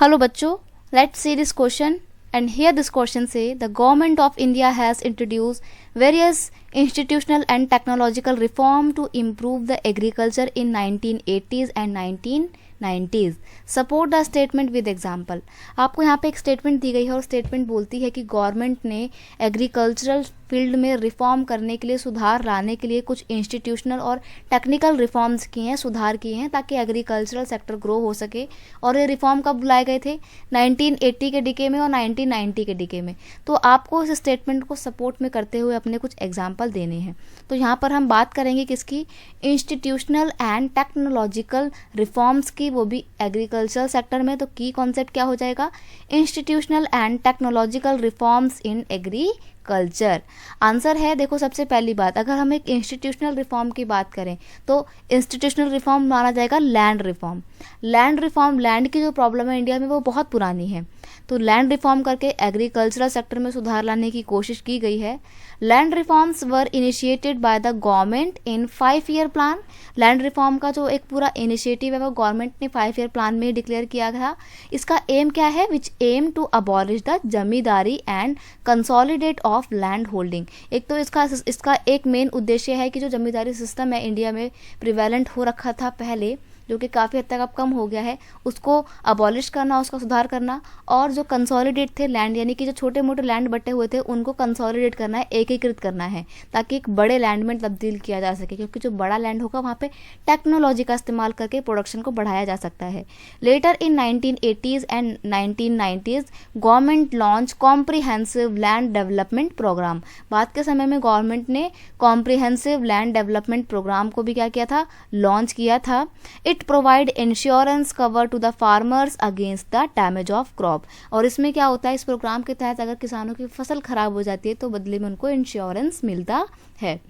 Hello बच्चों, let's see this question. And here this question say the government of India has introduced various institutional and technological reform to improve the agriculture in 1980s and 1990s. Support the statement with example. आपको यहाँ पे एक statement दी गई है और statement बोलती है कि गवर्नमेंट ने एग्रीकल्चरल फील्ड में रिफॉर्म करने के लिए, सुधार लाने के लिए कुछ इंस्टीट्यूशनल और टेक्निकल रिफॉर्म्स किए हैं, सुधार किए हैं ताकि एग्रीकल्चरल सेक्टर ग्रो हो सके। और ये रिफॉर्म कब बुलाए गए थे? 1980 के डिके में और 1990 के डिके में। तो आपको इस स्टेटमेंट को सपोर्ट में करते हुए अपने कुछ एग्जाम्पल देने हैं। तो यहाँ पर हम बात करेंगे किसकी? इंस्टीट्यूशनल एंड टेक्नोलॉजिकल रिफॉर्म्स की, वो भी एग्रीकल्चरल सेक्टर में। तो की कॉन्सेप्ट क्या हो जाएगा? Institutional and technological reforms in agriculture. Answer है, देखो सबसे पहली बात, अगर हम एक इंस्टीट्यूशनल रिफॉर्म की बात करें तो इंस्टीट्यूशनल रिफॉर्म माना जाएगा land reform. Land reform, land की जो प्रॉब्लम है इंडिया में वो बहुत पुरानी है, तो लैंड रिफॉर्म करके एग्रीकल्चरल सेक्टर में सुधार लाने की कोशिश की गई है। Land reforms were initiated by the government in 5 year plan. Land reform का जो एक पूरा इनिशिएटिव है वो गवर्नमेंट ने 5 ईयर प्लान में डिक्लेयर किया था। इसका एम क्या है? Which aim to abolish the zamindari and consolidate of land holding. एक तो इसका एक मेन उद्देश्य है कि जो जमींदारी सिस्टम है इंडिया में प्रिवेलेंट हो रखा था पहले, जो कि काफ़ी हद तक अब कम हो गया है, उसको अबॉलिश करना, उसका सुधार करना। और जो कंसोलिडेट थे लैंड, यानी कि जो छोटे मोटे लैंड बटे हुए थे उनको कंसोलिडेट करना है, एकीकृत करना है, ताकि एक बड़े लैंड में तब्दील किया जा सके, क्योंकि जो बड़ा लैंड होगा वहाँ पे टेक्नोलॉजी का इस्तेमाल करके प्रोडक्शन को बढ़ाया जा सकता है। Later in 1980s and 1990s government launch comprehensive land development program. बाद के समय में गवर्नमेंट ने कॉम्प्रिहेंसिव लैंड डेवलपमेंट प्रोग्राम को भी क्या किया था? लॉन्च किया था। It provide insurance cover to the farmers against the damage of crop. और इसमें क्या होता है, इस प्रोग्राम के तहत अगर किसानों की फसल खराब हो जाती है तो बदले में उनको इंश्योरेंस मिलता है।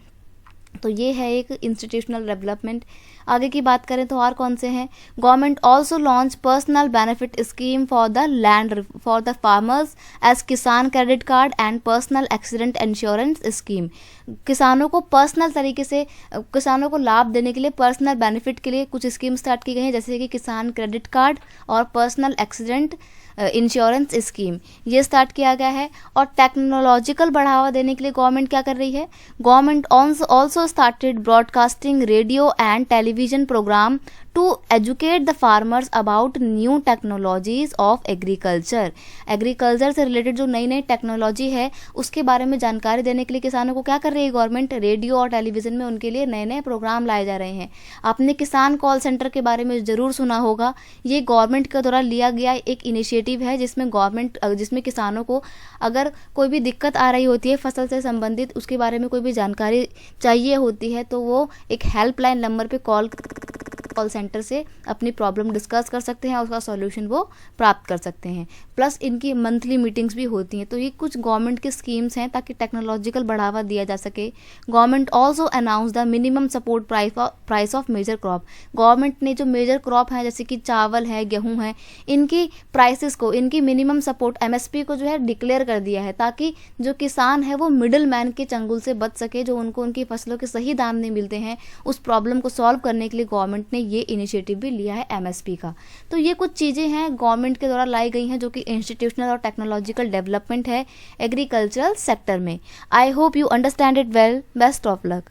तो ये है एक इंस्टीट्यूशनल डेवलपमेंट। आगे की बात करें तो और कौन से हैं? Government also launch personal benefit scheme for the land for the farmers as Kisan credit card and personal accident insurance scheme. किसानों को पर्सनल तरीके से, किसानों को लाभ देने के लिए, पर्सनल बेनिफिट के लिए कुछ स्कीम स्टार्ट की गई हैं, जैसे कि किसान क्रेडिट कार्ड और पर्सनल एक्सीडेंट इंश्योरेंस स्कीम, ये स्टार्ट किया गया है। और टेक्नोलॉजिकल बढ़ावा देने के लिए गवर्नमेंट क्या कर रही है? Government also started broadcasting radio and television program to educate the farmers about new technologies of agriculture. Agriculture से रिलेटेड जो नई नई टेक्नोलॉजी है उसके बारे में जानकारी देने के लिए किसानों को क्या कर रही है गवर्नमेंट? रेडियो और टेलीविजन में उनके लिए नए नए प्रोग्राम लाए जा रहे हैं। आपने किसान कॉल सेंटर के बारे में ज़रूर सुना होगा। ये गवर्नमेंट के द्वारा लिया गया एक इनिशिएटिव है जिसमें किसानों को अगर कोई भी दिक्कत आ रही होती है फसल से संबंधित, उसके बारे में कोई भी जानकारी चाहिए होती है, तो वो एक हेल्पलाइन नंबर पे कॉल सेंटर से अपनी प्रॉब्लम डिस्कस कर सकते हैं और उसका सॉल्यूशन वो प्राप्त कर सकते हैं। प्लस इनकी मंथली मीटिंग्स भी होती हैं। तो ये कुछ गवर्नमेंट की स्कीम्स हैं ताकि टेक्नोलॉजिकल बढ़ावा दिया जा सके। Government also announce the minimum support price of major crop. Government ने जो मेजर क्रॉप है जैसे कि चावल है, गेहूं है, इनकी प्राइसेस को, इनकी मिनिमम सपोर्ट MSP को जो है डिक्लेयर कर दिया है, ताकि जो किसान है वो मिडिल मैन के चंगुल से बच सके, जो उनको उनकी फसलों के सही दाम नहीं मिलते हैं। उस प्रॉब्लम को सॉल्व करने के लिए गवर्नमेंट ने ये इनिशिएटिव भी लिया है MSP का। तो ये कुछ चीज़ें हैं गवर्नमेंट के द्वारा लाई गई हैं जो कि इंस्टीट्यूशनल और टेक्नोलॉजिकल डेवलपमेंट है एग्रीकल्चरल सेक्टर में। I hope you understand it well. Best of luck.